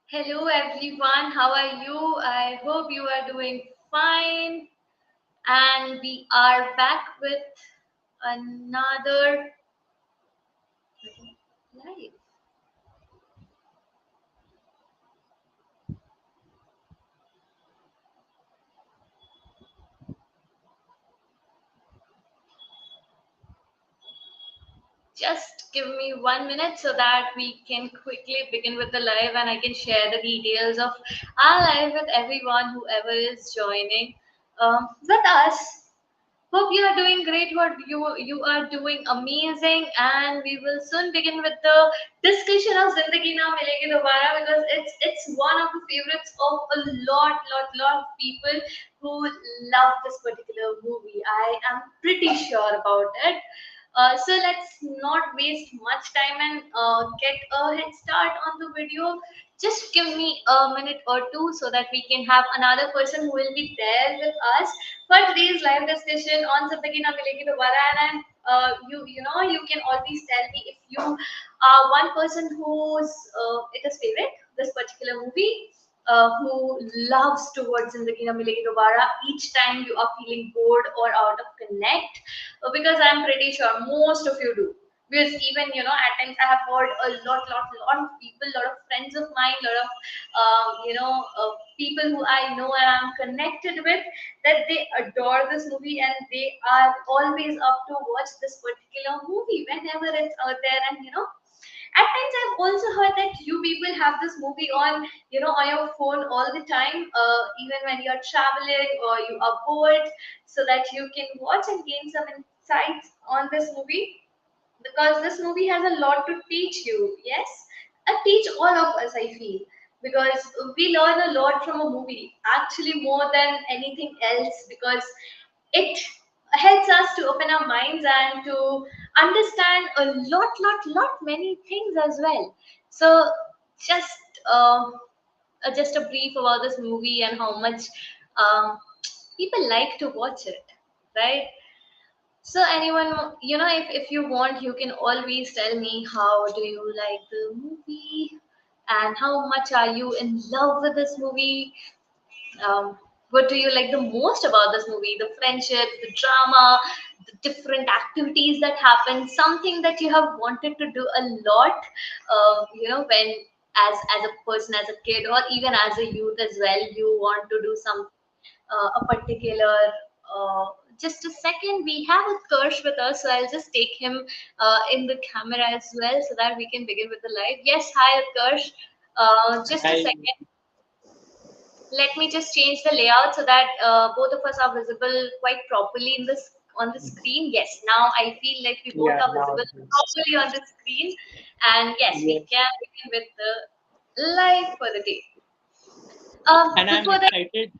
Hello everyone, how are you? I hope you are doing fine. And we are back with another live. Just give me 1 minute so that we can quickly begin with the live and I can share the details of our live with everyone, whoever is joining with us. Hope you are doing great. What you are doing amazing, and we will soon begin with the discussion of Zindagi Na Milegi Dobara because it's one of the favorites of a lot of people who love this particular movie. I am pretty sure about it. So let's not waste much time and get a head start on the video. Just give me a minute or two so that we can have another person who will be there with us for today's live discussion on Zindagi Na Milegi Dobara. And you can always tell me if you are one person who's it is favorite this particular movie, who loves towards Zindagi Na Milegi Dobara each time you are feeling bored or out of connect, because I'm pretty sure most of you do. Because even at times I have heard a lot of people, lot of friends of mine, lot of people who I know and I'm connected with, that they adore this movie and they are always up to watch this particular movie whenever it's out there. And at times I've also heard that you people have this movie on on your phone all the time, even when you're traveling or you are bored, so that you can watch and gain some insights on this movie, because this movie has a lot to teach you. Yes, teach all of us, I feel, because we learn a lot from a movie, actually more than anything else, because it helps us to open our minds and to understand a lot many things as well. So just just a brief about this movie and how much um, people like to watch it, right? So anyone, if you want, you can always tell me how do you like the movie and how much are you in love with this movie. What do you like the most about this movie? The friendship, the drama, the different activities that happen, something that you have wanted to do a lot, when as a person, as a kid, or even as a youth as well, you want to do some a particular. Uh, just a second, we have a Kirsch with us, so I'll just take him in the camera as well, so that we can begin with the live. Yes, hi Kirsch. Just a I second. Let me just change the layout so that both of us are visible quite properly in this on the screen. Yes, now I feel like we both yeah are now visible properly on the screen, and yes, we yes, can begin with the live for the day. and I'm Before that, excited.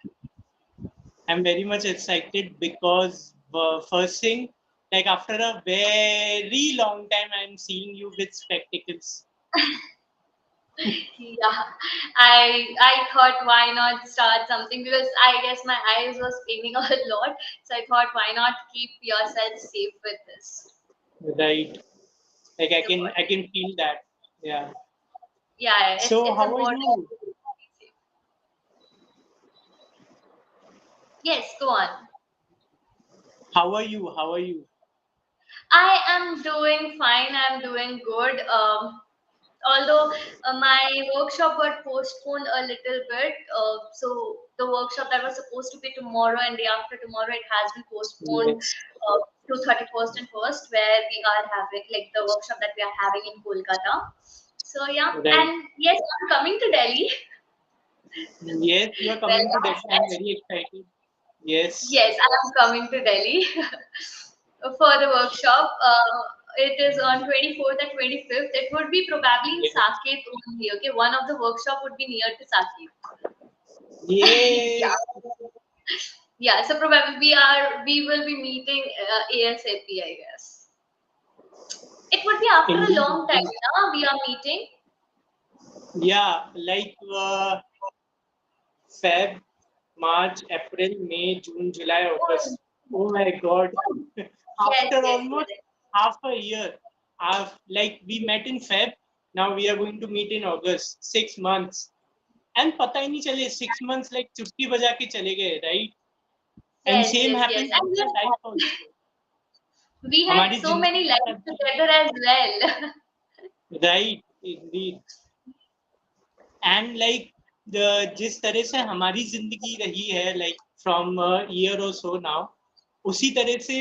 I'm very much excited because first thing, like after a very long time, I'm seeing you with spectacles. yeah, I thought why not start something, because I guess my eyes was paining a lot, so I thought why not keep yourself safe with this. Right? Like I The can word. I can feel that. Yeah. Yeah, So it's how are important you? to be safe. Yes, go on. How are you? How are you? I am doing fine. I'm doing good. Although my workshop got postponed a little bit, so the workshop that was supposed to be tomorrow and day after tomorrow, it has been postponed Yes. to 31st and first, where we are having like the workshop that we are having in Kolkata. So yeah, Right. and yes, I'm coming to Delhi. Yes, you are Well, coming to Delhi. I'm yes, very excited. Yes. yes, I'm coming to Delhi for the workshop. It is on 24th and 25th. It would be probably in Yes. Saket only. Okay, one of the workshop would be near to Saket. Yes. Yeah, yeah. So probably we will be meeting ASAP, I guess. It would be after a Indeed. long time. Indeed. Now we are meeting. Yeah, like Feb, March, April, May, June, July, Oh, August. Oh my God. yes, After yes, almost yes. half a year, like we met in Feb, now we are going to meet in August. 6 months. And पता ही नहीं चले 6 months like चुटकी बजा के चले गए, right? And Yes, same yes, yes. Happens And in life also. we had हमारी so many जिंदगी का lives करते together as well. Right, Indeed. And like जिस तरह से हमारी जिंदगी रही है लाइक फ्रॉम ईयर और सो नाउ, उसी तरह से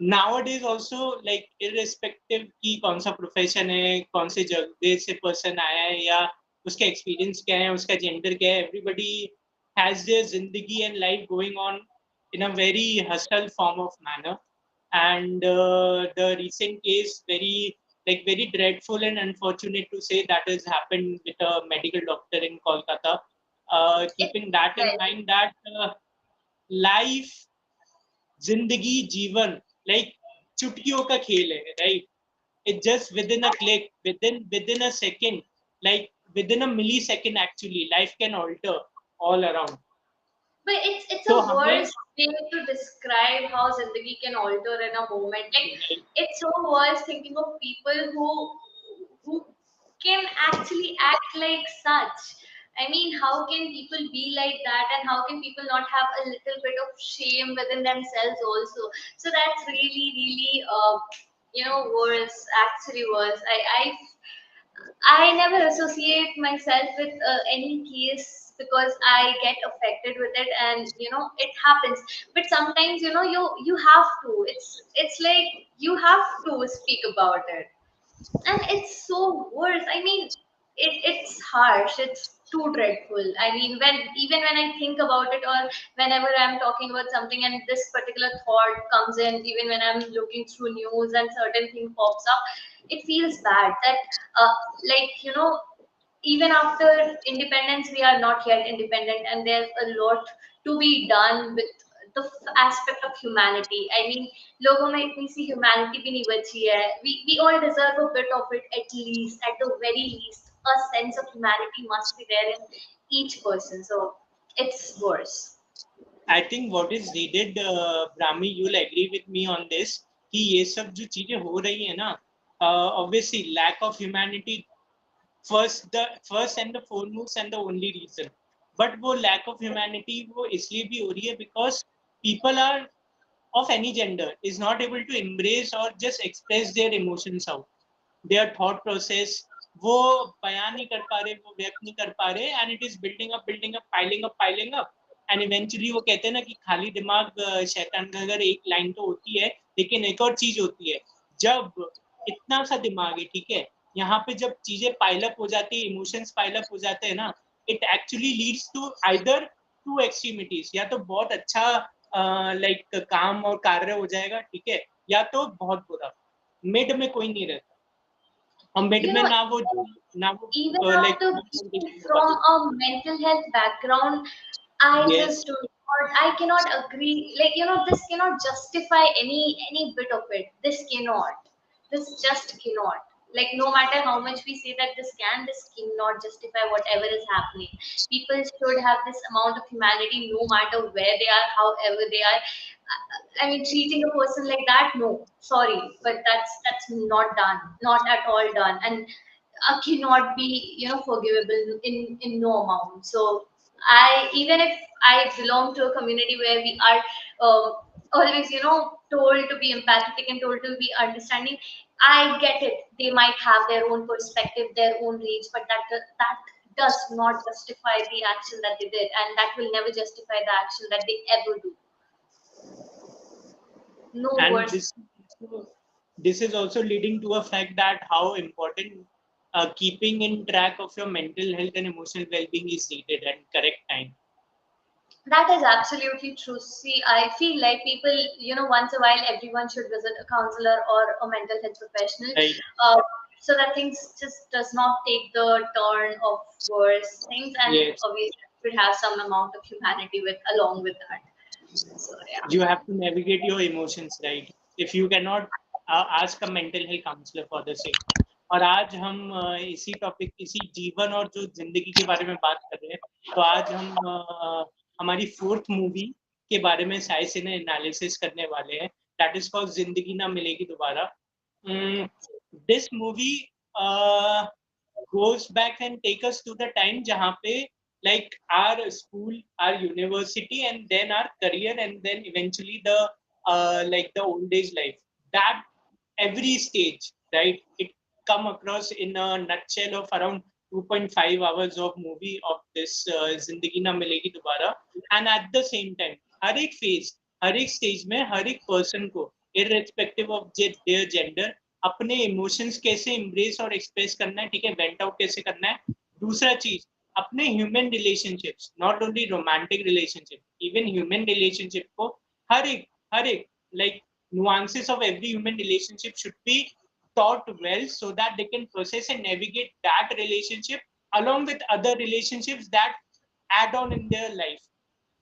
nowadays also like irrespective कि कौन सा प्रोफेशन है, कौन से जगह से पर्सन आया है, या उसका एक्सपीरियंस क्या है, उसका जेंडर क्या है, एवरीबडी हैज देयर जिंदगी and life going on in a very hustle form of manner. And the recent case, very dreadful and unfortunate to say, that has happened with a medical doctor in Kolkata. It's Keeping that in well, mind that life, जिंदगी, जीवन like चुटकियों का खेल है, right? it just within a click, within a second, like within a millisecond, actually life can alter all around. but it's So a हमें worse way to describe how Zindagi can alter in a moment. Like it's so worse thinking of people who can actually act like such. I mean, how can people be like that, and how can people not have a little bit of shame within themselves also? So that's really, really, worse. Actually, worse. I never associate myself with any case because I get affected with it, and it happens. But sometimes you have to. It's like you have to speak about it, and it's so worse. I mean, it's harsh. It's too dreadful. I mean, even when I think about it, or whenever I'm talking about something and this particular thought comes in, even when I'm looking through news and certain thing pops up, it feels bad that uh, even after independence we are not yet independent, and there's a lot to be done with the aspect of humanity. I mean, लोगों में इतनी सी humanity भी नहीं बची है. We all deserve a bit of it, at least, at the very least. A sense of humanity must be there in each person. So it's worse. I think what is needed, Brahmi, you'll agree with me on this, कि ये सब जो चीजें हो रही है ना, obviously lack of humanity, first and the foremost and the only reason. But वो lack of humanity वो इसलिए भी हो रही है because people are of any gender is not able to embrace or just express their emotions out, their thought process, वो बयान नहीं कर पा रहे, वो व्यक्त नहीं कर पा रहे, and it is building up, piling up. And eventually वो कहते हैं ना कि खाली दिमाग शैतान का घर, एक लाइन तो होती है, लेकिन एक और चीज होती है, जब इतना सा दिमाग है, ठीक है, यहाँ पे जब चीजें पाइलअप हो जाती है, इमोशंस पाइलअप हो जाते हैं ना, it actually leads to either two extremities, या तो बहुत अच्छा लाइक काम और कार्य हो जाएगा, ठीक है, या तो बहुत बुरा, मिड में कोई नहीं रहता, और मिड You में know, ना वो even like after being from a mental health background, I yes, just do not. I cannot agree. Like this cannot justify any bit of it. This cannot. This just cannot. Like no matter how much we say that this cannot justify whatever is happening. People should have this amount of humanity, no matter where they are, however they are. I mean, treating a person like that, no, sorry, but that's not done, not at all done, and cannot be forgivable in no amount. So I, even if I belong to a community where we are always told to be empathetic and told to be understanding, I get it. They might have their own perspective, their own reach, but that does not justify the action that they did, and that will never justify the action that they ever do. No and worse. this is also leading to a fact that how important keeping in track of your mental health and emotional well-being is needed at correct time. That is absolutely true. See, I feel like people, once a while, everyone should visit a counselor or a mental health professional, Right. uh, so that things just does not take the turn of worse things, and Yes. obviously should have some amount of humanity with along with that. So yeah, You have to navigate your emotions, right? If you cannot ask a mental health counselor for the same. और आज हम इसी topic, इसी जीवन और जो जिंदगी के बारे में बात कर रहे हैं, तो आज हम हमारी 4th मूवी के बारे में साई सिने एनालिसिस करने वाले हैं, दैट इज कॉल्ड जिंदगी ना मिलेगी दोबारा. This movie goes back and take us to the time जहाँ पे like our school, our university, and then our career, and then eventually the like the old age life. That every stage, right? It come across in a nutshell of around 2.5 hours of movie of this Zindagi Na Milegi Dobara. And at the same time, हर एक phase, हर एक stage में हर एक person को irrespective of their gender अपने emotions कैसे embrace और express करना है, ठीक है, वेंट आउट कैसे करना है. दूसरा चीज, अपने human relationships, not only romantic relationship, even human relationship को हर एक like nuances of every human relationship should be taught well so that they can process and navigate that relationship along with other relationships that add on in their life.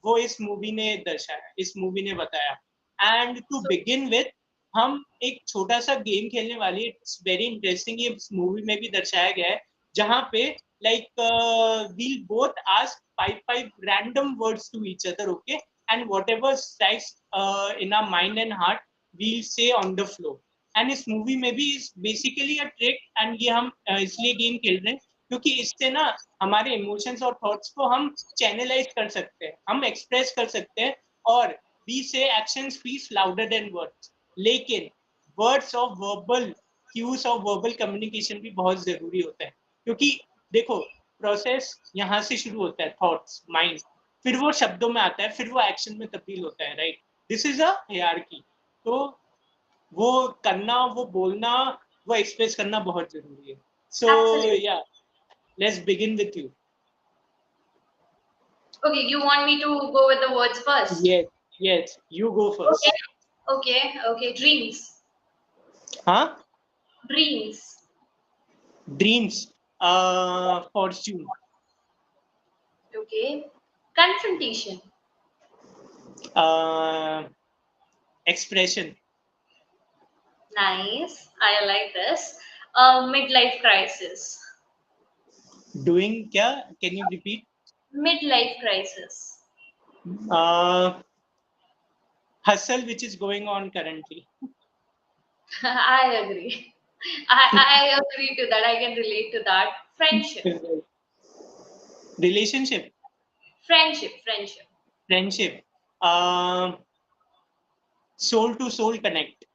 वो इस movie ने दर्शाया, इस movie ने बताया. And to So, begin with हम एक छोटा सा गेम खेलने वाली, इट्स वेरी इंटरेस्टिंग, ये इस मूवी में भी दर्शाया गया है, जहाँ पे like we'll both ask five random words to each other, okay, and whatever strikes in our mind and heart we'll say on the floor. And इस मूवी में भी इस बेसिकली अ ट्रिक, एंड ये हम इसलिए गेम खेल रहे हैं क्योंकि इससे ना हमारे इमोशंस और थॉट्स को हम चैनलाइज कर सकते हैं, हम एक्सप्रेस कर सकते हैं, और we say action speaks louder than words. लेकिन words of verbal cues of verbal communication भी बहुत जरूरी होता है, क्योंकि देखो प्रोसेस यहाँ से शुरू होता है, थॉट्स, माइंड, फिर वो शब्दों में आता है, फिर वो एक्शन में तब्दील होता है, right. This is a hierarchy. तो वो करना, वो बोलना, वो एक्सप्रेस करना बहुत जरूरी है. सो absolutely. या, let's begin with you. Okay, you want me to go with the words first? Yes, yes, you go Okay, first. okay. Dreams. Huh? Dreams. Dreams. Fortune. Okay. Confrontation. Uh, Expression. Nice. I like this. Midlife crisis. Doing क्या? Can you repeat? Midlife crisis. Uh, Hustle which is going on currently. I agree. I agree to that. I can relate to that. Friendship. Relationship. Friendship. Friendship. Soul to soul connect.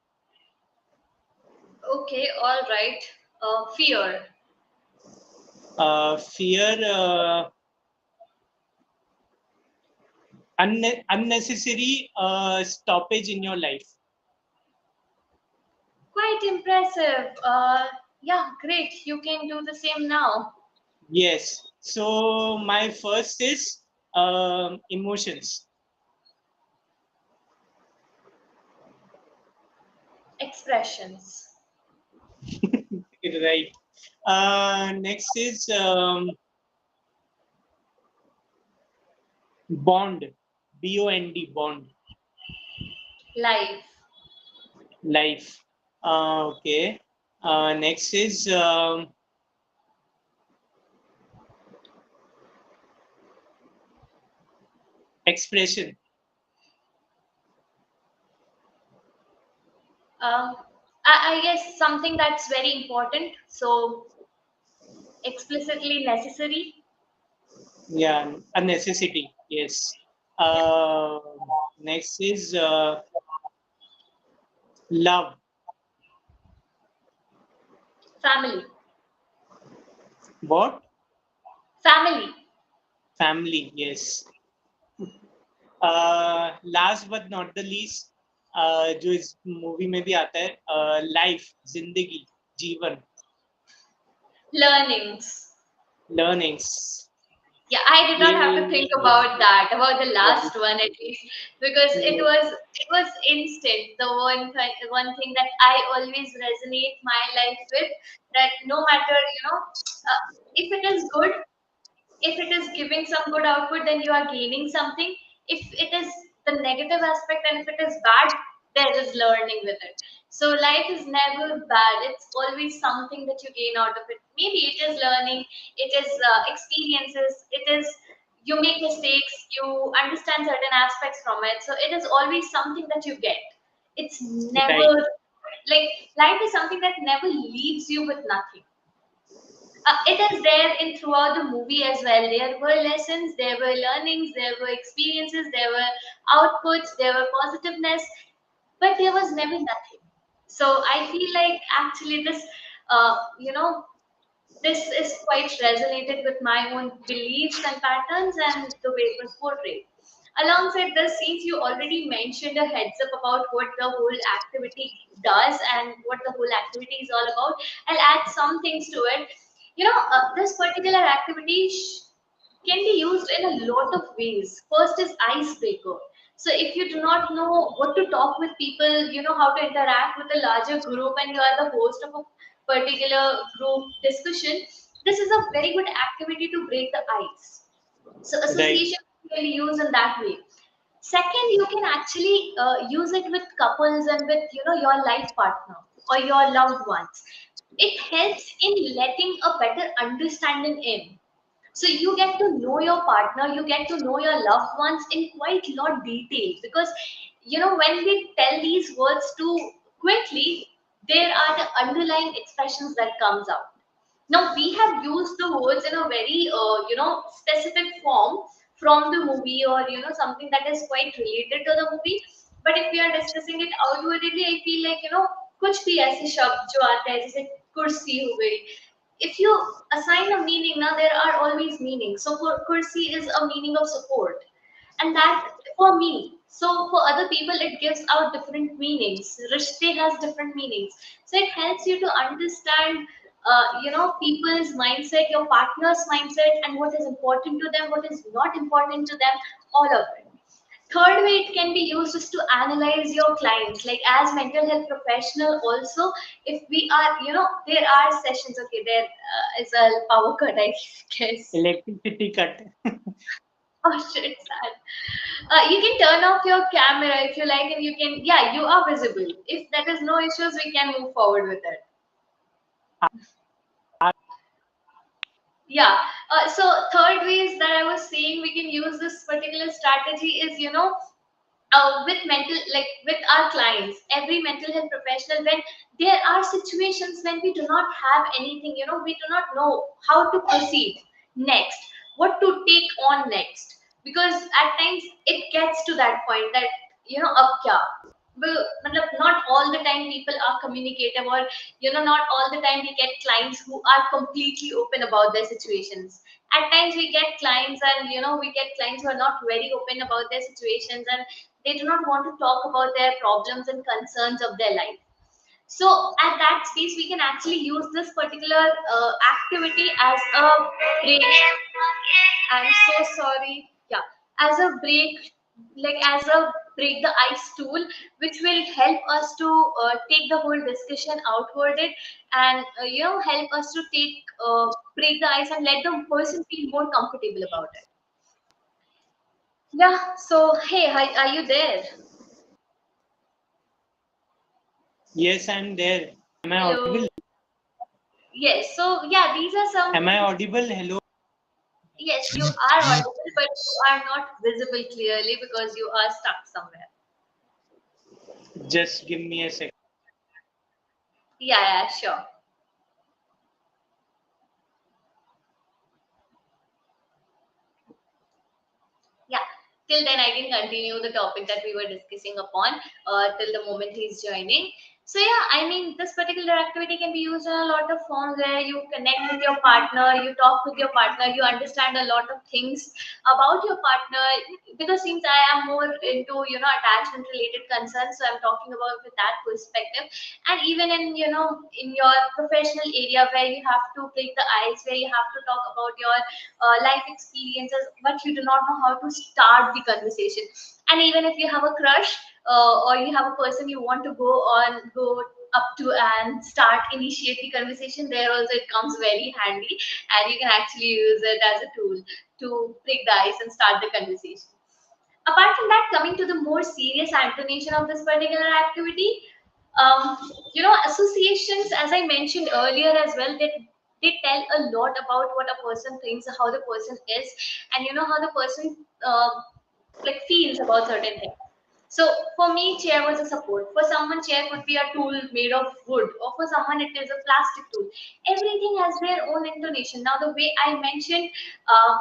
Okay, all right. Fear. Fear. Unnecessary stoppage in your life. Quite impressive. Yeah, great. You can do the same now. Yes. So my first is emotions. Expressions. Right. Next is bond. BOND. Bond. Life. Life. Okay. Next is expression. I guess something that's very important. So, explicitly necessary. Yeah, a necessity. Yes. Yeah. Uh, Next is love. Family. What? Family. Family. Yes. Last but not the least, जो इस movie में भी आता है, life, जिंदगी, जीवन, Learnings. learnings. Yeah, I did not have to think ये about that, about the last one at least, because it was instant. The one thing that I always resonate my life with, that no matter if it is good, if it is giving some good output, then you are gaining something. If it is the negative aspect, and if it is bad, there is learning with it. So life is never bad, it's always something that you gain out of it. Maybe it is learning, it is experiences, it is you make mistakes, you understand certain aspects from it, so it is always something that you get. It's never right. like life is something that never leaves you with nothing. It is there in throughout the movie as well. There were lessons, there were learnings, there were experiences, there were outputs, there were positiveness, but there was never nothing. So I feel like actually this, you know, this is quite resonated with my own beliefs and patterns and the way it was portrayed. Alongside this, since you already mentioned a heads up about what the whole activity does and what the whole activity is all about, I'll add some things to it. This particular activity can be used in a lot of ways. First is icebreaker. So if you do not know what to talk with people, you know how to interact with a larger group, and you are the host of a particular group discussion, this is a very good activity to break the ice. So Right. association can be used in that way. Second, you can actually use it with couples and with your life partner or your loved ones. It helps in letting a better understanding in, so you get to know your partner, you get to know your loved ones in quite lot detail, because when we tell these words too quickly, there are the underlying expressions that comes out. Now we have used the words in a very specific form from the movie, or something that is quite related to the movie. But if we are discussing it outwardly, I feel like कुछ भी ऐसे शब्द जो आते हैं जैसे कुर्सी हो गई, if you assign a meaning, now there are always meanings. So for kursi is a meaning of support, and that for me. So for other people it gives out different meanings. Rishte has different meanings. So it helps you to understand people's mindset, your partner's mindset, and what is important to them, what is not important to them, all of it. Third way it can be used is to analyze your clients, like as mental health professional also. If we are, there are sessions. Okay, there is a power cut, I guess. Electricity cut. Oh shit, sad. You can turn off your camera if you like, and you can, yeah, you are visible. If that is no issues, we can move forward with it. Yeah. So third ways that I was saying we can use this particular strategy is, with mental, like with our clients, every mental health professional, when there are situations when we do not have anything, we do not know how to proceed next, what to take on next, because at times it gets to that point that ab kya. Well, matlab, not all the time people are communicative, or not all the time we get clients who are completely open about their situations. At times we get clients, and we get clients who are not very open about their situations, and they do not want to talk about their problems and concerns of their life. So at that space we can actually use this particular activity as a break. I'm so sorry. Yeah, as a break, like as a break the ice tool, which will help us to take the whole discussion outwarded, and help us to take break the ice and let the person feel more comfortable about it. Yeah. So hey, hi, are you there? Yes, I'm there. Am I Hello. audible? Yes. So yeah, these are some. Am I audible? Hello. Yes, you are audible, but you are not visible clearly because you are stuck somewhere. Just give me a second. Yeah, yeah, sure. Yeah. Till then, I can continue the topic that we were discussing upon till the moment he's joining. So yeah, I mean, this particular activity can be used in a lot of forms where you connect with your partner, you talk with your partner, you understand a lot of things about your partner. Because since I am more into attachment related concerns, so I'm talking about with that perspective. And even in in your professional area where you have to break the ice, where you have to talk about your life experiences, but you do not know how to start the conversation. And even if you have a crush, or you have a person you want to go up to and start initiate the conversation, there also it comes very handy, and you can actually use it as a tool to break the ice and start the conversation. Apart from that, coming to the more serious explanation of this particular activity, associations, as I mentioned earlier as well, that they tell a lot about what a person thinks, how the person is, and how the person like feels about certain things. So for me, chair was a support. For someone, chair could be a tool made of wood, or for someone, it is a plastic tool. Everything has their own intonation. Now, the way I mentioned, uh,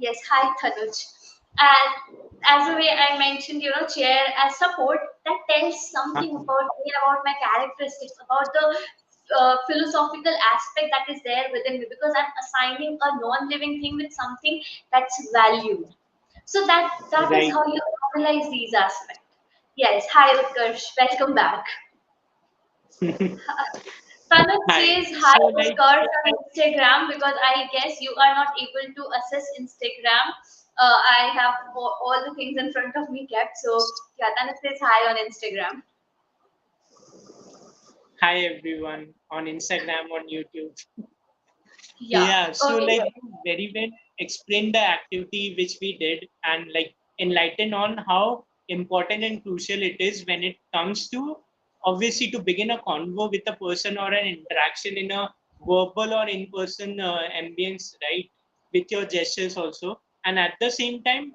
yes, hi Tanuj, and as the way I mentioned, chair as support, that tells something about me, about my characteristics, about the philosophical aspect that is there within me, because I'm assigning a non-living thing with something that's valued. So that is Right. how you analyze these aspects. Yes, hi Utkarsh, welcome back. Tanuj Hi. says hi So like Utkarsh on Instagram, because I guess you are not able to access Instagram. I have all the things in front of me kept. So yeah, Tanuj says hi on Instagram. hi everyone on Instagram, on YouTube. Yeah. Yeah, so Okay. like you very well explained the activity which we did and like enlighten on how important and crucial it is when it comes to obviously to begin a convo with a person or an interaction in a verbal or in-person ambience, right? With your gestures also. And at the same time,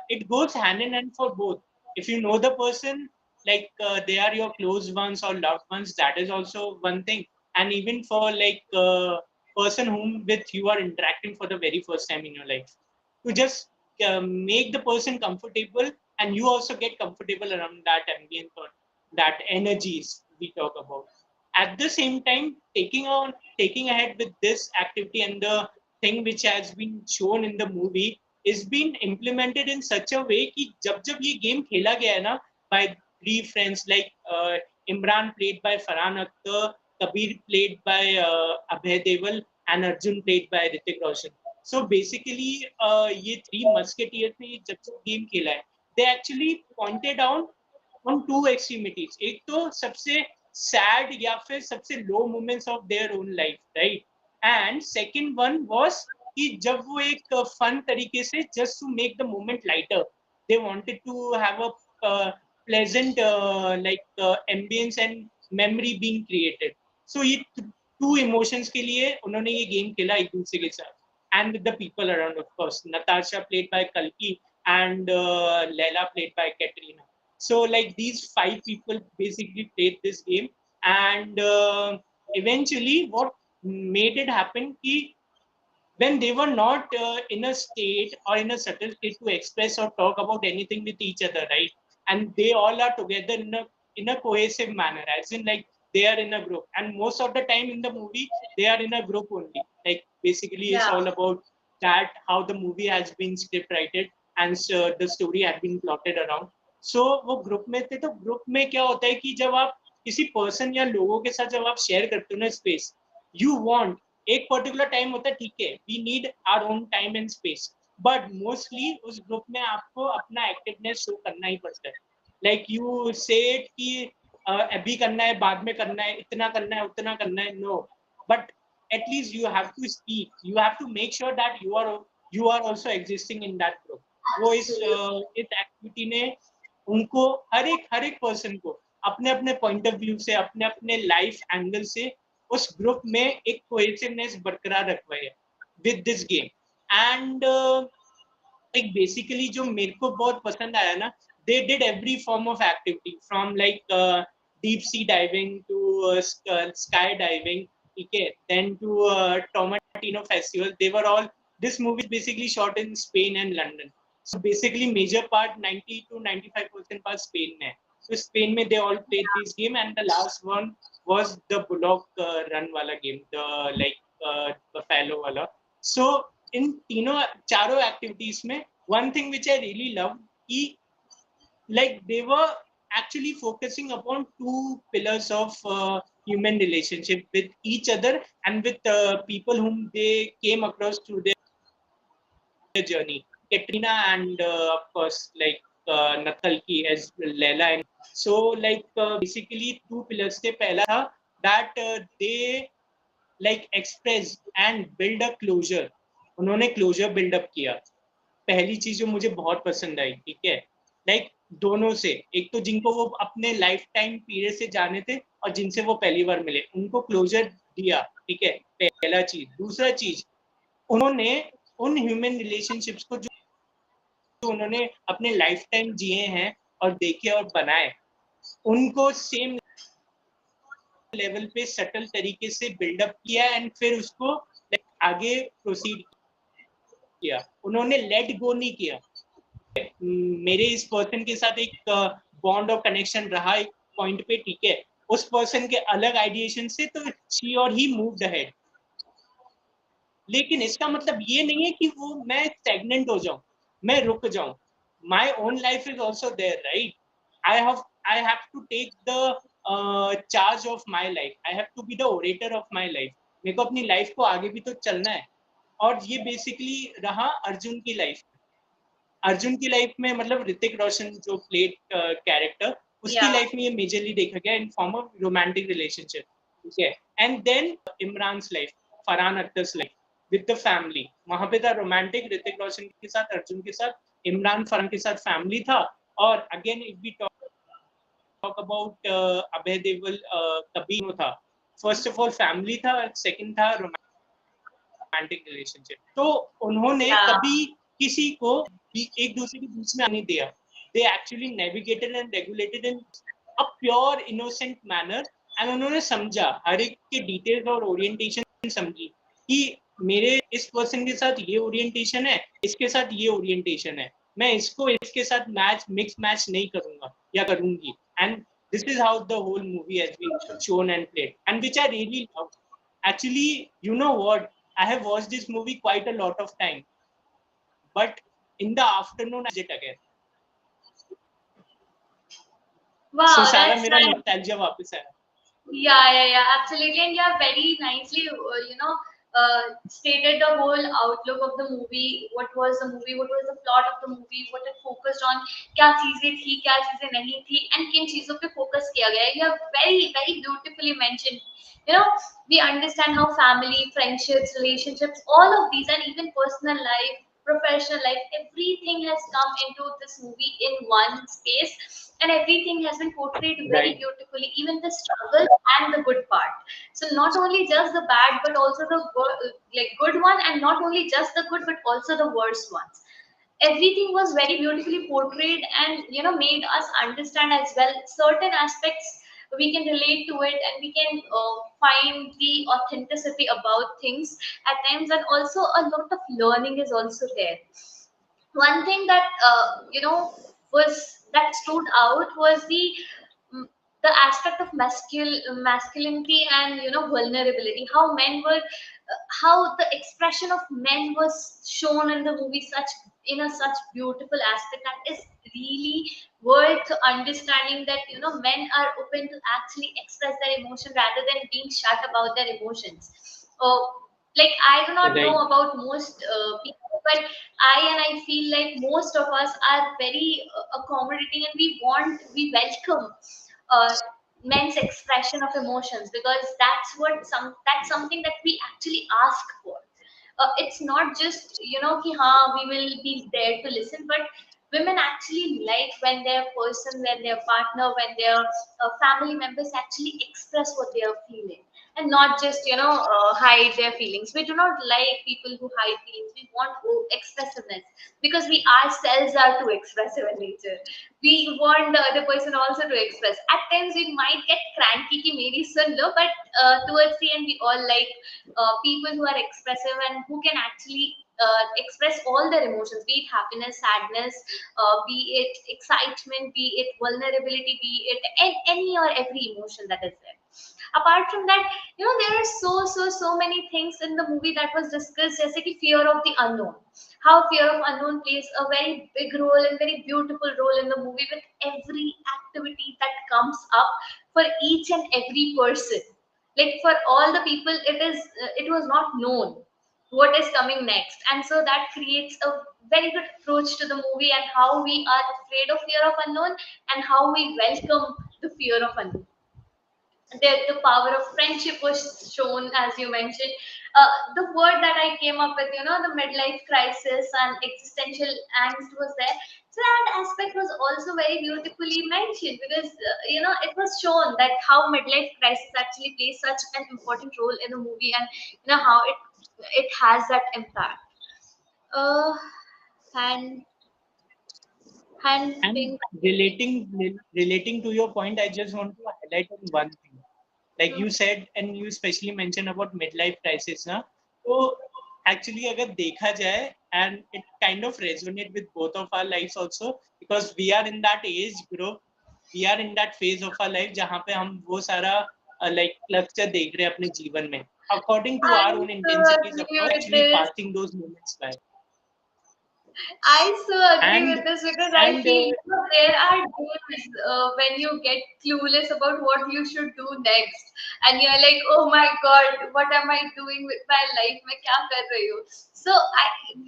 it goes hand in hand for both. If you know the person, like they are your close ones or loved ones, that is also one thing. And even for like person whom with you are interacting for the very first time in your life to just make the person comfortable and you also get comfortable around that ambience or that energies we talk about at the same time taking ahead with this activity and the thing which has been shown in the movie is being implemented in such a way कि जब ये game खेला गया है ना by three friends like Imran played by Farhan Akhtar, Kabir played by Abhay Deval, and Arjun played by Hrithik Roshan. So basically, ये three musketeers ने जब जब गेम खेला है, they actually pointed out on two extremities. एक तो सबसे sad या फिर सबसे low moments of their own life, right? And second one was कि जब वो एक fun तरीके से just to make the moment lighter, they wanted to have a pleasant ambience and memory being created. So ये two emotions के लिए उन्होंने ये game खेला एक दूसरे के साथ and with the people around, of course. Natasha played by Kalki and Leila played by Katrina. So like these five people basically played this game, and eventually what made it happen कि when they were not in a state or in a certain state to express or talk about anything with each other, right? And they all are together in a cohesive manner, as in like they are in a group. And most of the time in the movie, they are in a group only. Like basically, it's Yeah. all about that how the movie has been script written and the story had been plotted around. So वो group में थे तो group में क्या होता है कि जब आप किसी पर्सन या लोगों के साथ जब आप शेयर करते हो ना स्पेस यू वांट एक पर्टिकुलर टाइम होता है ठीक है we need our own time and space but mostly उस ग्रुप में आपको अपना एक्टिवनेस शो करना ही पड़ता है लाइक यू सेड कि अभी करना है बाद में करना है इतना करना है उतना करना है no but at least you have to speak you have to make sure that you are also existing in that group वो Absolutely. इस एक्टिविटी ने उनको हर एक पर्सन को अपने अपने पॉइंट ऑफ व्यू से अपने अपने लाइफ एंगल से उस ग्रुप में एक कोहेसिवनेस बरकरार रखवाई है with this game and like basically जो मेरे को बहुत पसंद आया ना they did every form of activity from like deep sea diving to sky diving okay then to Tomatino festival they were all this movie is basically shot in Spain and London so basically major part 90 to 95% part Spain में so Spain में they all played this game and the last one was the bullock run wala game the like buffalo wala so इन तीनों चारों activities में one thing which I really love कि like they were actually focusing upon two pillars of human relationship with each other and with people whom they came across through their journey. Katrina and of course like Natalki as Leila and so like basically two pillars थे पहला था that they like express and build a closure उन्होंने closure buildup किया पहली चीज जो मुझे बहुत पसंद आई ठीक है लाइक दोनों से एक तो जिनको वो अपने लाइफ टाइम पीरियड से जाने थे और जिनसे वो पहली बार मिले उनको क्लोजर दिया ठीक है पहला चीज दूसरा चीज उन्होंने उन ह्यूमन रिलेशनशिप्स को जो उन्होंने अपने लाइफ टाइम जिए हैं और देखे और बनाए, उनको सेम लेवल पे सटल तरीके से बिल्डअप किया एंड फिर उसको आगे प्रोसीड किया। उन्होंने लेट गो नहीं किया। मेरे इस पर्सन के साथ एक बॉन्ड और कनेक्शन रहा एक पॉइंट पे, ठीक है, उस पर्सन के अलग आइडिएशन से, तो शी और ही मूव्ड अहेड। लेकिन इसका मतलब ये नहीं है कि वो मैं स्टैग्नेंट हो जाऊं, मैं रुक जाऊं। My own life is also there, right? I have to take the charge of my life, I have to be the orator of my life. मेरे को अपनी लाइफ को आगे भी तो चलना है। और ये बेसिकली रहा अर्जुन की लाइफ। अर्जुन की लाइफ में मतलब ऋतिक रोशन जो प्लेड कैरेक्टर, उसकी Yeah. लाइफ में ये मेजरली देखा गया in form of romantic relationship, ठीक है। And then Imran life, Farhan Akhtar life with the family, वहां पे था रोमांटिक ऋतिक रोशन के साथ, अर्जुन के साथ, इमरान फरहान के साथ फैमिली था। और again if we talk about Abhay Deol, कभी था, फर्स्ट ऑफ ऑल फैमिली था, सेकंड था रोमांटिक रिलेशनशिप। तो उन्होंने Yeah. कभी किसी को एक दूसरे के बीच में आने दिया। They actually navigated and regulated in a pure innocent manner. And उन्होंने समझा हर एक के डिटेल्स और ओरिएंटेशन समझी कि मेरे इस पर्सन के साथ ये ओरिएंटेशन है, इसके साथ ये ओरिएंटेशन है, मैं इसको इसके साथ मिक्स मैच नहीं करूंगा या करूंगी। And this is how the whole movie has been shown and played, and which I really love. Actually, you know what? I have watched this movie quite a lot of time, but in the afternoon I watched it again. So Wow, सारा that's मेरा nice. nostalgia वापस आया. Yeah, absolutely. And you have very nicely, stated the whole outlook of the movie. What was the movie? What was the plot of the movie? What it focused on? क्या चीजें थी, क्या चीजें नहीं थी, and किन चीजों पे focus किया गया है. You have very beautifully mentioned. You know, we understand how family, friendships, relationships, all of these, and even personal life, professional life, everything has come into this movie in one space, and everything has been portrayed very Right. beautifully, even the struggle and the good part. So not only just the bad, but also the like good one, and not only just the good, but also the worst ones. Everything was very beautifully portrayed, and made us understand as well certain aspects. We can relate to it, and we can find the authenticity about things at times, and also a lot of learning is also there. One thing that was that stood out was mm, the aspect of masculinity and vulnerability. How men were, how the expression of men was shown in the movie, such in a such beautiful aspect that is really worth understanding. That men are open to actually express their emotion rather than being shut about their emotions. uh, like, I do not know Right. about most people, but I feel like most of us are very accommodating, and we welcome uh, men's expression of emotions, because that's something that we actually ask for. It's not just ki we will be there to listen, but women actually like when their person, when their partner, when their family members actually express what they are feeling, and not just hide their feelings. We do not like people who hide feelings. We want expressiveness, because we ourselves are too expressive in nature. We want the other person also to express. At times we might get cranky ki meri sun lo, but towards the end we all like people who are expressive and who can actually express all their emotions, be it happiness, sadness, be it excitement, be it vulnerability, be it any or every emotion that is there. Apart from that, there are so many things in the movie that was discussed, just like fear of the unknown. How fear of unknown plays a very big role and very beautiful role in the movie, with every activity that comes up for each and every person. Like, for all the people, it was not known what is coming next, and so that creates a very good approach to the movie, and how we are afraid of fear of unknown, and how we welcome the fear of unknown. The power of friendship was shown, as you mentioned. The word that I came up with, the midlife crisis and existential angst was there. So that aspect was also very beautifully mentioned, because it was shown that how midlife crisis actually plays such an important role in the movie, and how it has that impact. Uh, and Hands And being relating to your point, I just want to highlight on one thing. Like you said, and you especially mentioned about midlife crisis, na? So actually, अगर देखा जाए, and it kind of resonate with both of our lives also, because we are in that age group, we are in that phase of our life जहाँ पे हम वो सारा like cluster देख रहे हैं अपने जीवन में, according to our I own so intensities, of agree course, with actually this. passing those moments by. I so agree And with this because I and feel there are days when you get clueless about what you should do next, and you're like, "Oh my God, what am I doing with my life? मैं क्या कर रही हूँ?" So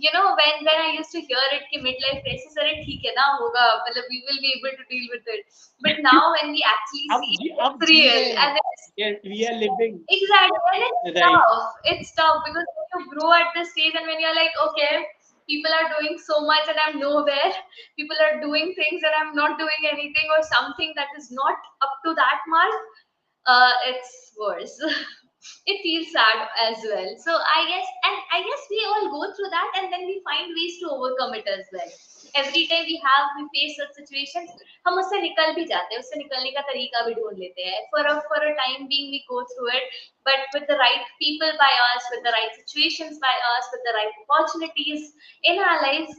when I used to hear it कि midlife crisis, अरे ठीक है ना होगा, मतलब we will be able to deal with it. But now when we actually see it, अब it's जी real, रहे हैं, and it's we are living, exactly, and it's right? tough. It's tough because when you grow at this stage and when you're like, okay, people are doing so much and I'm nowhere. People are doing things and I'm not doing anything, or something that is not up to that mark. It's worse. It feels sad as well. So I guess we all go through that and then we find ways to overcome it as well. Every time we face such situations, हम उससे निकल भी जाते हैं, उससे निकलने का तरीका भी ढूंढ लेते हैं. For a time being we go through it, but with the right people by us, with the right situations by us, with the right opportunities in our lives,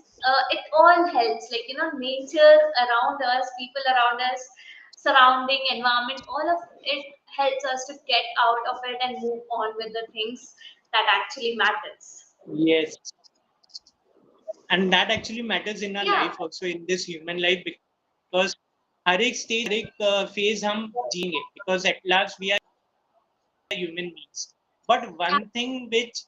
it all helps. Like nature around us, people around us, surrounding environment, all of it helps us to get out of it and move on with the things that actually matters. Yes, and that actually matters in our Yeah, life also, in this human life, because हर एक stage, हर एक phase हम जिएंगे, because at last we are human beings. But one thing which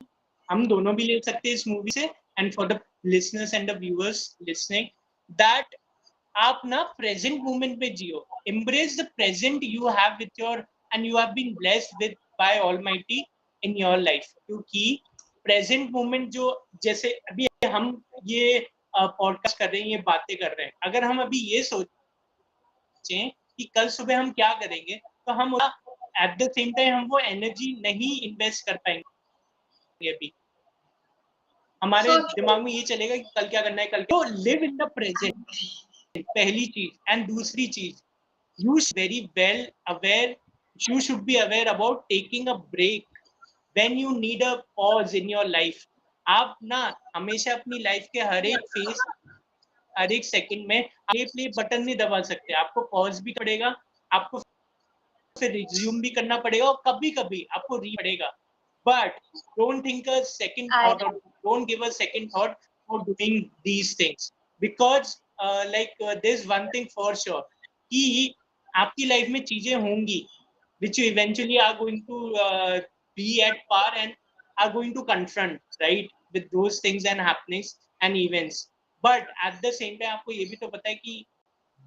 हम दोनों भी ले सकते हैं इस मूवी से, and for the listeners and the viewers listening, that आप ना प्रेजेंट मोमेंट में जियो, embrace the present you have with your, and you have been blessed with by Almighty in your life, क्योंकि प्रेजेंट मोमेंट जो, जैसे अभी हम ये podcast कर रहे हैं, ये बातें कर रहे हैं, अगर हम अभी ये सोचें कि कल सुबह हम क्या करेंगे, तो हम एट द सेम टाइम हम वो एनर्जी नहीं इन्वेस्ट कर पाएंगे अभी, हमारे so true. दिमाग में ये चलेगा कि कल क्या करना है, कल तो लिव इन द प्रेजेंट, पहली चीज. एंड दूसरी चीज, you should very well aware, you should be aware about taking a break when you need a pause in your life. आप ना हमेशा अपनी लाइफ के हर एक फेज, हर एक सेकंड में प्ले बटन नहीं दबा सकते, आपको पॉज भी पड़ेगा, आपको फिर रिज्यूम भी करना पड़ेगा, और कभी कभी आपको री पड़ेगा. But don't think a second I thought, और don't give a second thought for doing these things, because like there is one thing for sure, कि आपकी लाइफ में चीजें होंगी which you eventually are going to be at par and are going to confront, right, with those things and happenings and events. But at the same time आपको ये भी तो पता है कि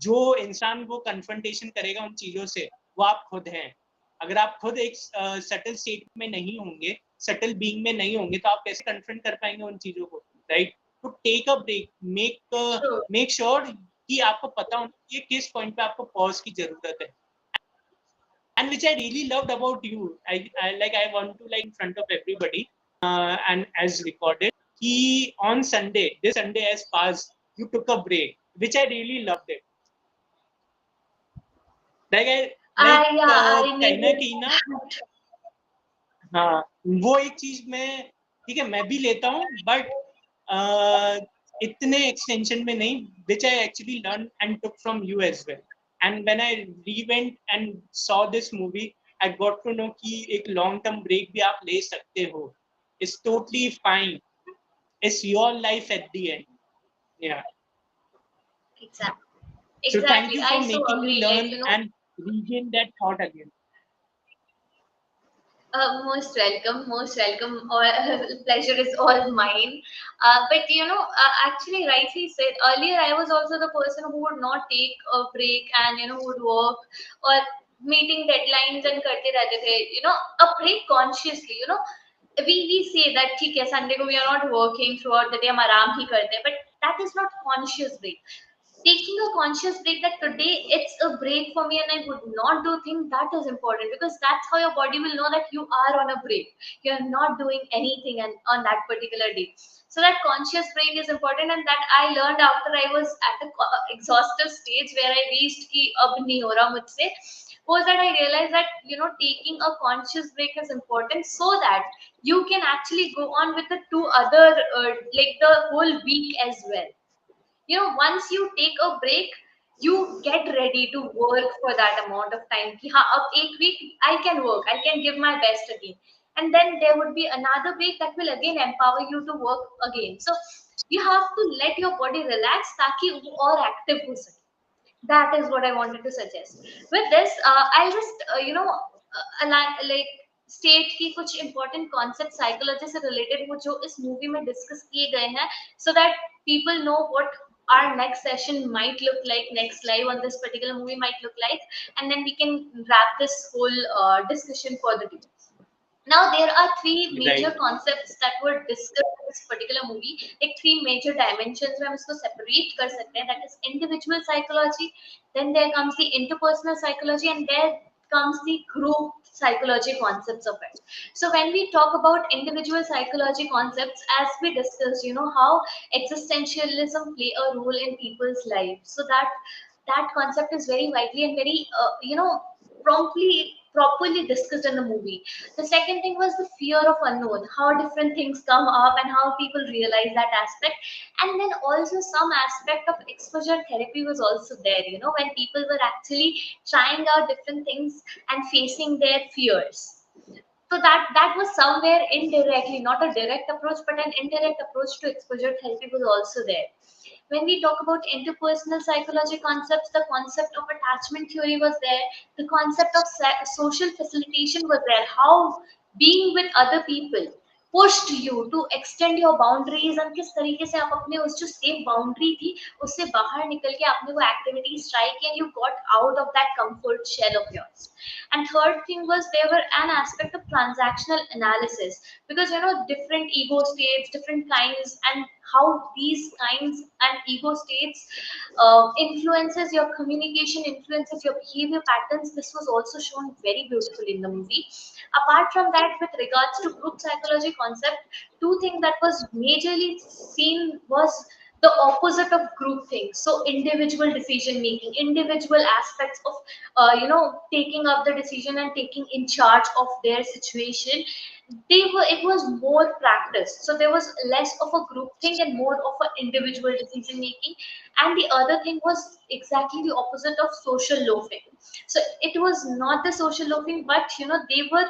जो इंसान वो कन्फ्रंटेशन करेगा उन चीजों से, वो आप खुद हैं. अगर आप खुद एक सटल स्टेट में नहीं होंगे, सटल बीइंग में नहीं होंगे, तो आप कैसे कन्फ्रंट कर पाएंगे उन चीजों को, राइट? तो take a break, true. Make sure कि आपको पता होना चाहिए किस पॉइंट पे आपको पॉज की जरूरत है. And which I really loved about you, I want to, like, in front of everybody, and as recorded, he on Sunday, this Sunday as passed, you took a break, which I really loved it. Like I yeah, I कहीं ना needed कहीं ना, that. हाँ, वो एक चीज मैं, ठीक है, मैं भी लेता हूँ, बट इतने एक्सटेंशन में नहीं, which I actually learned and took from you as well. And when I rewent and saw this movie, I got to know कि एक long term break भी आप ले सकते हो. It's totally fine. It's your life at the end. Yeah. Exactly. So thank Exactly. you for I so making me agree. Like, learn and regain that thought again. Most welcome, most welcome. All, pleasure is all mine. But actually, rightly said earlier, I was also the person who would not take a break and who would work or meeting deadlines and karte rehte the. A break consciously. We say that ठीक है Sunday को we are not working throughout the day, हम आराम ही करते हैं, but that is not conscious break. taking a conscious break, that today it's a break for me and I would not do things, that is important, because that's how your body will know that you are on a break, you're not doing anything and on that particular day. So that conscious break is important, and that I learned after I was at a exhaustive stage where I reached ki ab nahi ho raha mujhse, was that I realized that taking a conscious break is important, so that you can actually go on with the two other like the whole week as well. Once you take a break, you get ready to work for that amount of time ki, ha, ab ek week I can work, I can give my best again, and then there would be another break that will again empower you to work again. So you have to let your body relax ताकि वो और active हो सके. That is what I wanted to suggest. With this, I'll just like state की कुछ important concept psychology से related वो जो इस movie में discuss किए गए हैं, so that people know what our next session might look like, next live on this particular movie might look like, and then we can wrap this whole discussion for the day. Now there are three major Right. concepts that were discussed in this particular movie, like three major dimensions में हम इसको separate कर सकते हैं. That is individual psychology, then there comes the interpersonal psychology, and there comes the group psychology concepts of it. So when we talk about individual psychology concepts, as we discussed, how existentialism play a role in people's lives, so that concept is very widely and very properly discussed in the movie. The second thing was the fear of unknown, how different things come up and how people realize that aspect. And then also some aspect of exposure therapy was also there, when people were actually trying out different things and facing their fears. So that was somewhere indirectly, not a direct approach, but an indirect approach to exposure therapy was also there. When we talk about interpersonal psychology concepts, the concept of attachment theory was there, the concept of social facilitation was there, how being with other people pushed you to extend your boundaries, and किस तरीके से आप अपने उस जो safe boundary थी उससे बाहर निकल के आपने वो एक्टिविटीज ट्राई की and you got out of that comfort shell of yours. And third thing was there were an aspect of transactional analysis, because different ego states, different kinds, and how these kinds and ego states influences your communication, influences your behavior patterns. This was also shown very beautifully in the movie. Apart from that, with regards to group psychology concept, two things that was majorly seen was the opposite of group things. So individual decision making, individual aspects of taking up the decision and taking in charge of their situation, it was more practice, so there was less of a group thing and more of an individual decision making. And the other thing was exactly the opposite of social loafing. So it was not the social loafing, but they were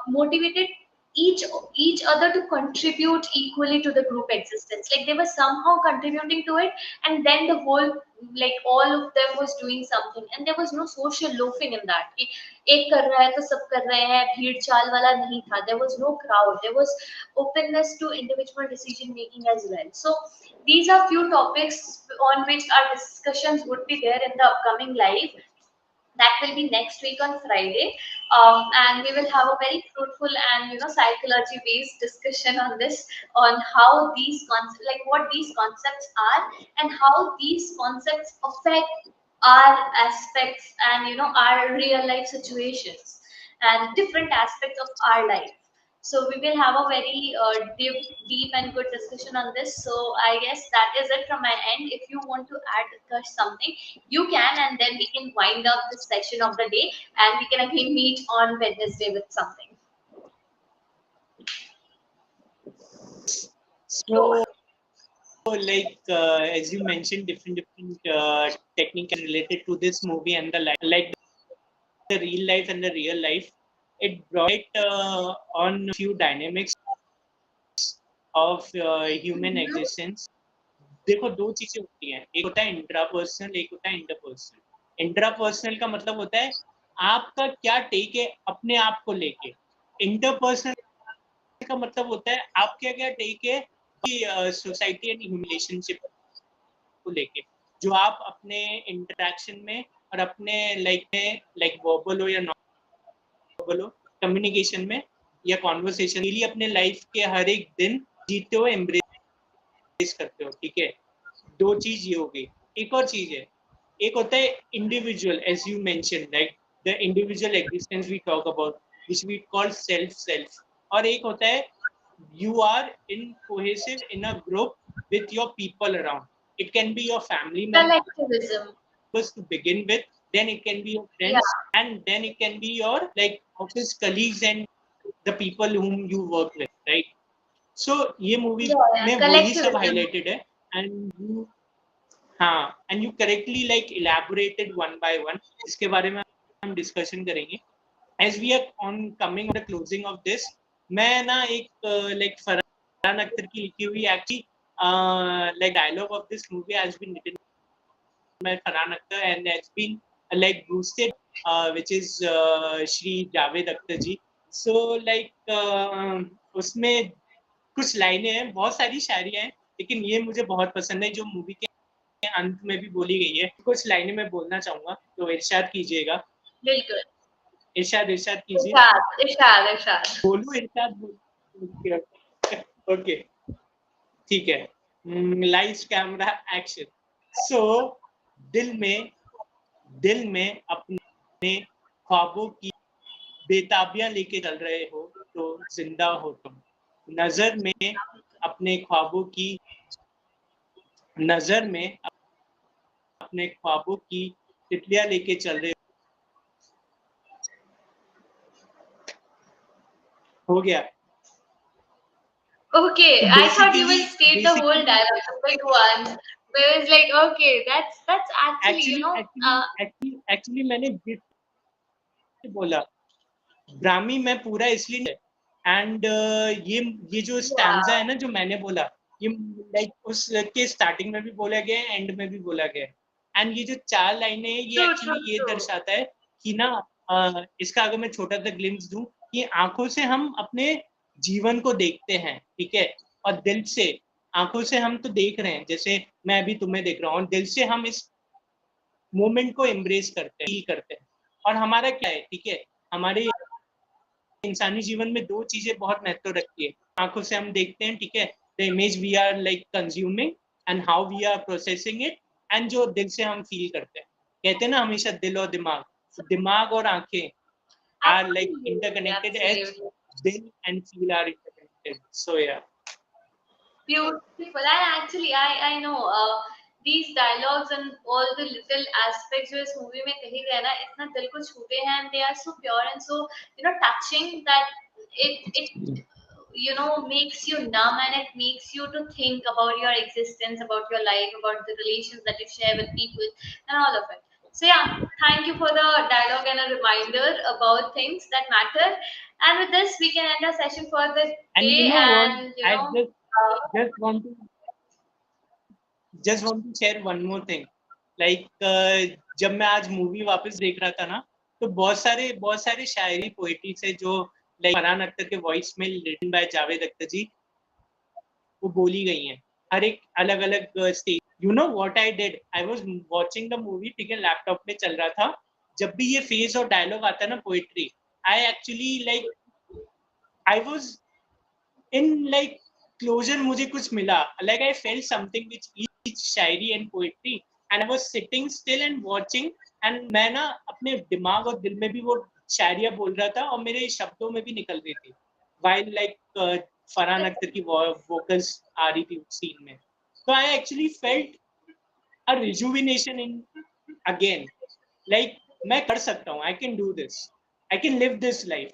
motivated each each other to contribute equally to the group existence, like they were somehow contributing to it, and then the whole, like all of them was doing something, and there was no social loafing in that कि एक कर रहा है तो सब कर रहे हैं, भीड़ चाल वाला नहीं था. There was no crowd, there was openness to individual decision making as well. So these are few topics on which our discussions would be there in the upcoming live. That will be next week on Friday, and we will have a very fruitful and psychology based discussion on this, on how these concepts, like what these concepts are, and how these concepts affect our aspects and our real life situations and different aspects of our life. So we will have a very deep and good discussion on this. So I guess that is it from my end. If you want to add something, you can, and then we can wind up this session of the day, and we can again meet on Wednesday with something. So, like as you mentioned, different techniques related to this movie and the like the real life and the real life. It brought on few dynamics of human Mhm. existence. देखो दो चीजें होती हैं, एक होता है intrapersonal, एक होता है इंटरपर्सनल. इंट्रापर्सनल का मतलब होता है आपका क्या टेक है अपने आप को लेके. इंटरपर्सनल का मतलब होता है आपका क्या टेक है कि सोसाइटी एंड ह्यूमन रिलेशनशिप को लेके, जो आप अपने इंटरेक्शन में और अपने लाइक वर्बल हो या नॉन कम्युनिकेशन में या कॉन्वर्सेशन लिए अपने लाइफ के हर एक दिन जीते हुए एम्ब्रेस करते हो. ठीक है, दो चीज ये हो गई. एक और चीज है, एक होता है individual, as you mention, like the individual existence we talk about, which we call self, और एक होता है you are in cohesive in a group with your people around. It can be your family members Collectivism. to begin with, then it can be your Yeah. friends, and then it can be your like office colleagues and the people whom you work with, right? So ये movie Yeah, yeah. में वही सब Collectivism. highlighted है, and you हाँ, and you correctly like elaborated one by one. इसके बारे में हम discussion करेंगे. As we are on coming on the closing of this, मैं ना एक like फरहान अख्तर की लिखी हुई actually like dialogue of this movie has been written by Farhan Akhtar and has been like boosted, which is Shri Javed Akhtar ji. So like उसमें कुछ लाइनें हैं, बहुत सारी शायरियाँ हैं, लेकिन ये मुझे बहुत पसंद है जो मूवी के अंत में भी बोली गई है. कुछ लाइनें मैं बोलना चाहूंगा, तो इरशाद कीजिएगा. बिल्कुल. इरशाद कीजिए. इरशाद. बोलू इरशाद बोल. ओके, ठीक है. Lights camera action. सो दिल में अपने ख्वाबों की बेताबियां लेके चल रहे हो तो जिंदा हो तुम. नजर में अपने ख्वाबों की तितलियां लेके चल रहे हो गया. Okay, तो I thought you will state the whole basically dialogue, the big one. Where it's like, okay, that's actually, actually मैंने बोला ब्राह्मी मैं पूरा इसलिए, एंड ये जो स्टैंजा है yeah, ना जो मैंने बोला, ये लाइक उसके स्टार्टिंग में भी बोला गया है, एंड में भी बोला गया है. एंड ये जो 4 लाइनें हैं ये true. एक्चुअली ये दर्शाता है कि ना इसका अगर मैं छोटा सा ग्लिम्स दूं कि आंखों से हम अपने जीवन को देखते हैं, ठीक है, और दिल से, आंखों से हम तो देख रहे हैं, जैसे मैं अभी तुम्हें देख रहा हूँ, दिल से हम इस मोमेंट को एम्ब्रेस करते हैं, फील करते हैं. और हमारा क्या है, ठीक है, हमारे इंसानी जीवन में 2 चीजें बहुत महत्व रखती है. आंखों से हम देखते हैं, ठीक है, the image we are like consuming and how we are processing it, and जो दिल से हम फील करते हैं. कहते हैं ना हमेशा दिल और दिमाग, दिमाग और आंखें are like interconnected as Absolutely. दिल and feel are interconnected. So yeah Beautiful. And actually, I know these dialogues and all the little aspects जो इस movie में कही गए ना, इतना दिल को छूते हैं, and they are so pure and so touching that it makes you numb, and it makes you to think about your existence, about your life, about the relations that you share with people, and all of it. So yeah, thank you for the dialogue and a reminder about things that matter. And with this, we can end our session for the end you day, no what, and I uh, just want to share one more thing. Like जब मैं आज movie वापस देख रहा था ना, तो बहुत सारे शायरी पोएट्री से जो लाइक फरहान अख्तर के वॉइस में रिटन बाय जावेद अख्तर जी, वो बोली गई हैं हर एक अलग अलग stage. You know what I did, I was watching the movie, ठीक है, लैपटॉप में चल रहा था. जब भी ये फेज और डायलॉग आता है ना poetry, I actually like I was in like closure. मुझे कुछ मिला, like I felt something which each शायरी and poetry, and I was sitting still and watching, and मैं ना अपने दिमाग और दिल में भी वो शायरियां बोल रहा था और मेरे शब्दों में भी निकल रही थी, वाइल लाइक फरहान अख्तर की वोकल्स आ रही थी उस सीन में. तो I actually felt a rejuvenation in again, like मैं कर सकता हूँ, I can do this, I can live this life,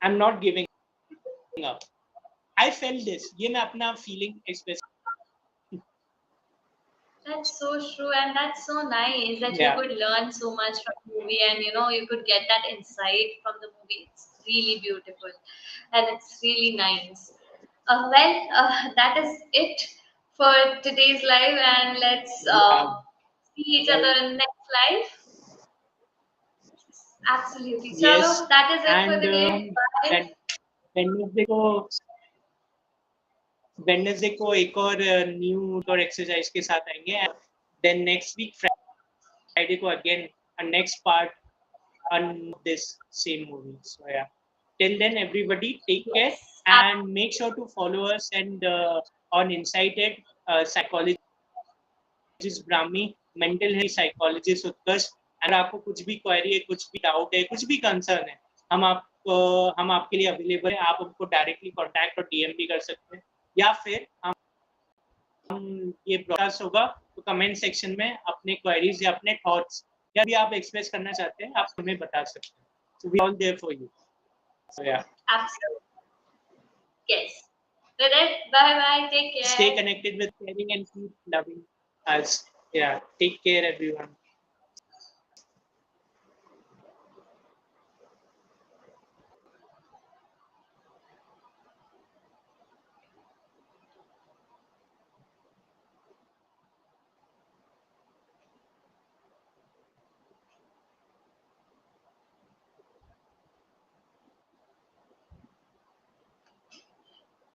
I am not giving up. I felt this, ये मैं अपना feeling express. that's so true, and that's so nice that you या could learn so much from the movie, and you could get that insight from the movie. It's really beautiful, and it's really nice. That is it for today's live, and let's या see each other well in next live. Absolutely. Yes. Chalo, that is it for and the day. हम Bye. Wednesday को एक और new और exercise के साथ आएंगे. Then next week Friday को again next part on this same movie. So yeah, till then everybody take care Yes. and make sure to follow us and on Insighted Psychology जिस Brahmi mental health psychologist उत्कर्ष। अगर आपको कुछ भी query है, कुछ भी doubt है, कुछ भी कंसर्न है, हम आपके लिए अवेलेबल है। आप हमको डायरेक्टली कांटेक्ट और डीएम भी कर सकते हैं, या फिर हम ये ब्रॉडकास्ट होगा तो कमेंट सेक्शन में अपने क्वेरीज या अपने थॉट्स या भी आप एक्सप्रेस करना चाहते हैं, आप हमें बता सकते हैं। So we all there for you. So yeah. Absolutely. Yes. With it, bye bye. Take care. Stay connected with caring and keep loving us. Yeah. Take care, everyone.